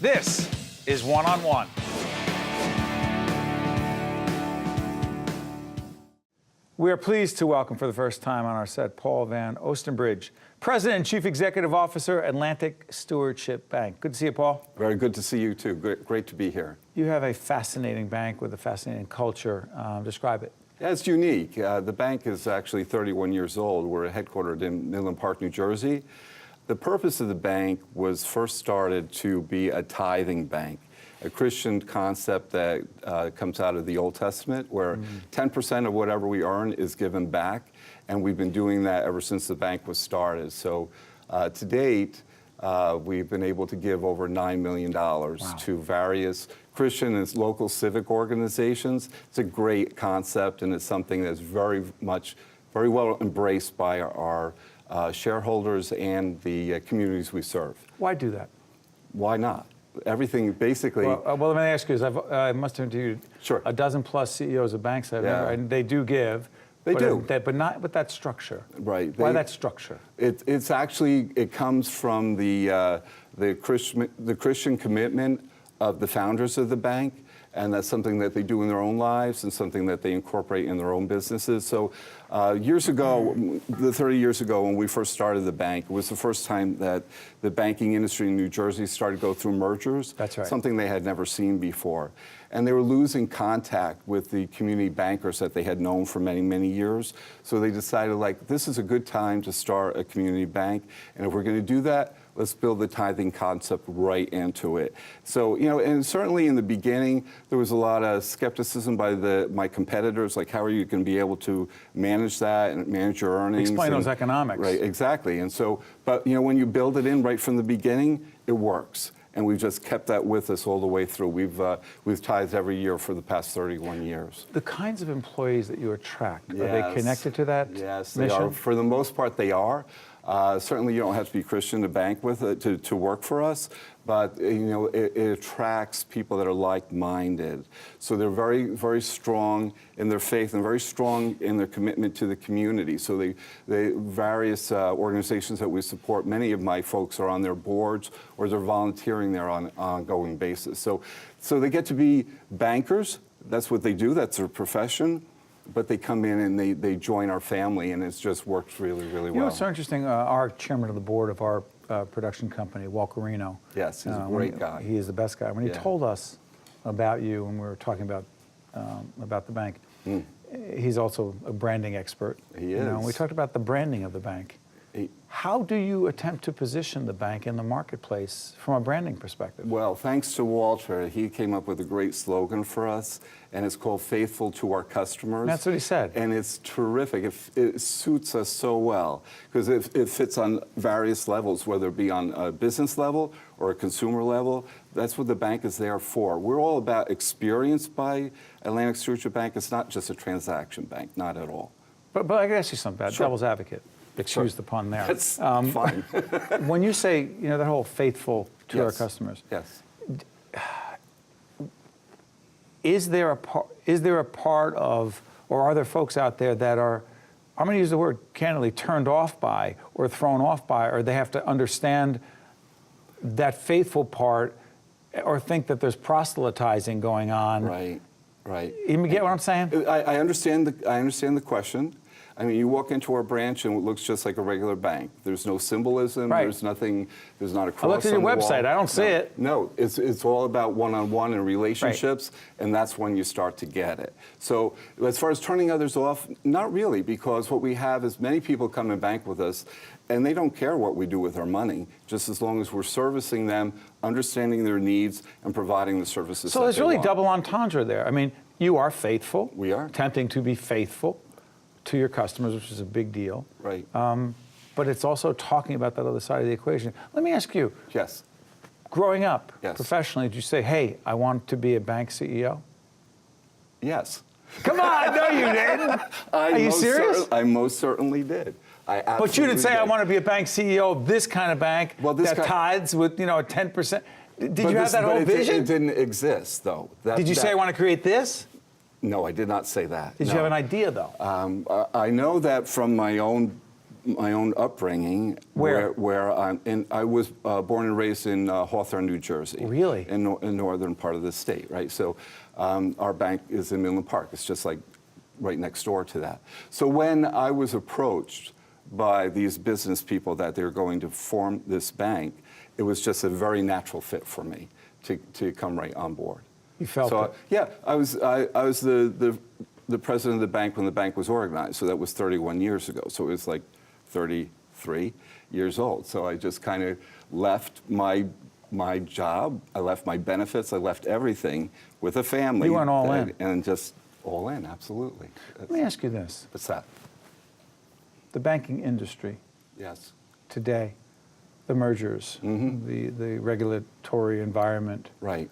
This is One on One. We are pleased to welcome for the first time on our set Paul Van Ostenbridge, President and Chief Executive Officer, Atlantic Stewardship Bank. Good to see you, Paul. Very good to see you, too. Great to be here. You have a fascinating bank with a fascinating culture. Describe it. Yeah, it's unique. The bank is actually 31 years old. We're headquartered in Midland Park, New Jersey. The purpose of the bank was first started to be a tithing bank, a Christian concept that comes out of the Old Testament, where 10% of whatever we earn is given back, and we've been doing that ever since the bank was started. So to date, we've been able to give over $9 million to various Christian and local civic organizations. It's a great concept, and it's something that's very well embraced by our shareholders and the communities we serve. Why do that? Why not? Everything basically. Well, let me ask you, I must have interviewed a dozen plus CEOs of banks, and they do give. They do. But not with that structure. Right. Why that structure? It's actually, it comes from the Christian commitment of the founders of the bank, and that's something that they do in their own lives and something that they incorporate in their own businesses. So years ago, 30 years ago when we first started the bank, it was the first time that the banking industry in New Jersey started to go through mergers. That's right. Something they had never seen before. And they were losing contact with the community bankers that they had known for many, many years. So they decided, like, this is a good time to start a community bank. And if we're going to do that, let's build the tithing concept right into it. So, you know, and certainly in the beginning, there was a lot of skepticism by my competitors, like, how are you going to be able to manage that and manage your earnings? Explain those economics. Right, exactly. And so, but, you know, when you build it in right from the beginning, it works. And we've just kept that with us all the way through. We've tithed every year for the past 31 years. The kinds of employees that you attract, yes. Are they connected to that Yes, mission? they are. For the most part, they are. Certainly, you don't have to be Christian to bank with it to work for us, but you know it attracts people that are like-minded. So they're very, very strong in their faith and very strong in their commitment to the community. So they various organizations that we support. Many of my folks are on their boards or they're volunteering there on an ongoing basis. So they get to be bankers. That's what they do. That's their profession. But they come in and they join our family, and it's just worked really, really well. You know, it's so interesting. Our chairman of the board of our production company, Walker Reno. Yes, he's a great guy. He is the best guy. When he told us about you, when we were talking about the bank, he's also a branding expert. He is. You know, we talked about the branding of the bank. How do you attempt to position the bank in the marketplace from a branding perspective? Well, thanks to Walter, he came up with a great slogan for us, and it's called "Faithful to Our Customers." That's what he said. And it's terrific. It suits us so well because it fits on various levels, whether it be on a business level or a consumer level. That's what the bank is there for. We're all about experience by Atlantic Stewardship Bank. It's not just a transaction bank, not at all. But I can ask you something about devil's advocate. Excuse the pun there. That's fine. When you say, you know, that whole faithful to our customers. Yes. Is there a part of, or are there folks out there that are, I'm going to use the word candidly, turned off by or thrown off by, or they have to understand that faithful part or think that there's proselytizing going on? Right. You get what I'm saying? I understand the question. I mean, you walk into our branch and it looks just like a regular bank. There's no symbolism. Right. There's nothing. There's not a cross. I looked at your website. I don't see it. No, it's all about one-on-one and relationships, and that's when you start to get it. So as far as turning others off, not really, because what we have is many people come and bank with us, and they don't care what we do with our money, just as long as we're servicing them, understanding their needs, and providing the services. So there's really double entendre there. I mean, you are faithful. We are. Attempting to be faithful to your customers, which is a big deal. Right. But it's also talking about that other side of the equation. Let me ask you. Yes. Growing up, yes. professionally, did you say, hey, I want to be a bank CEO? Yes. Come on, no you didn't. Are you serious? I most certainly did. But you didn't say, I want to be a bank CEO of this kind of bank that tithes with, you know, a 10%. Did you have that whole vision? It didn't exist, though. Did you say, I want to create this? No, I did not say that. Did you have an idea, though? I know that from my own my own upbringing. Where? I was born and raised in Hawthorne, New Jersey. Really? In northern part of the state, right? So our bank is in Midland Park. It's just like right next door to that. So when I was approached by these business people that they're going to form this bank, it was just a very natural fit for me to come right on board. You felt so, it? Yeah, I was the president of the bank when the bank was organized. So that was 31 years ago. So it was like 33 years old. So I just kind of left my job. I left my benefits. I left everything with a family. You went all in. And just all in, absolutely. Let me ask you this. What's that? The banking industry Yes. today, the mergers, the regulatory environment, Right.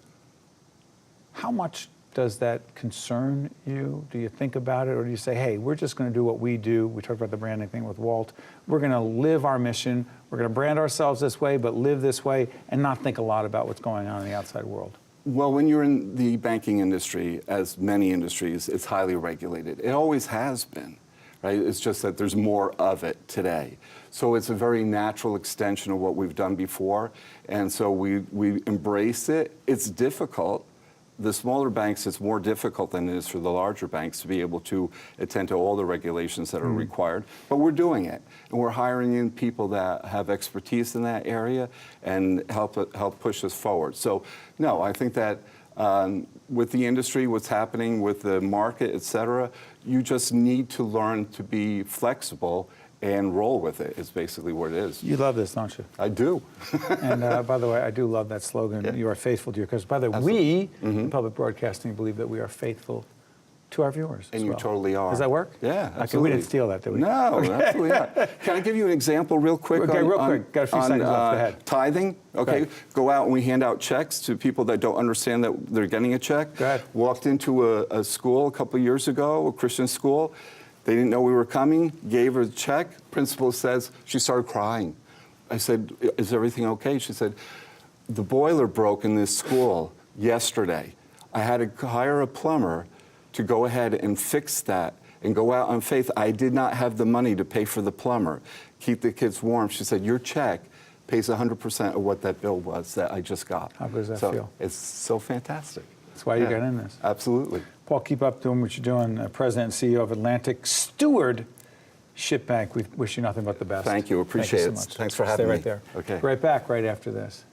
how much does that concern you? Do you think about it, or do you say, hey, we're just going to do what we do? We talked about the branding thing with Walt. We're going to live our mission. We're going to brand ourselves this way, but live this way, and not think a lot about what's going on in the outside world. Well, when you're in the banking industry, as many industries, it's highly regulated. It always has been, right? It's just that there's more of it today. So it's a very natural extension of what we've done before, and so we embrace it. It's difficult. The smaller banks, it's more difficult than it is for the larger banks to be able to attend to all the regulations that are required. But we're doing it, and we're hiring in people that have expertise in that area and help push us forward. So, no, I think that with the industry, what's happening with the market, et cetera, you just need to learn to be flexible and roll with it, is basically what it is. You love this, don't you? I do. And by the way, I do love that slogan, Yeah. you are faithful to your customers. By the way, we, in public broadcasting, believe that we are faithful to our viewers And as you well. totally are. Does that work? Yeah, Okay, we absolutely. didn't steal that, did we? No, absolutely not. Can I give you an example real quick? Okay, real quick. Got a few seconds left. Go ahead. Tithing, okay? Go out and we hand out checks to people that don't understand that they're getting a check. Go ahead. Walked into a school a couple of years ago, a Christian school. They didn't know we were coming, gave her a check. Principal says, she started crying. I said, is everything okay? She said, the boiler broke in this school yesterday. I had to hire a plumber to go ahead and fix that and go out on faith. I did not have the money to pay for the plumber, keep the kids warm. She said, your check pays 100% of what that bill was that I just got. How good does that feel? It's so fantastic. That's why you got in this. Absolutely. Paul, keep up doing what you're doing. President and CEO of Atlantic Stewardship Bank. We wish you nothing but the best. Thank you. Appreciate Thank it. you so much. Thanks for having Stay me. right there. Okay. Right back right after this.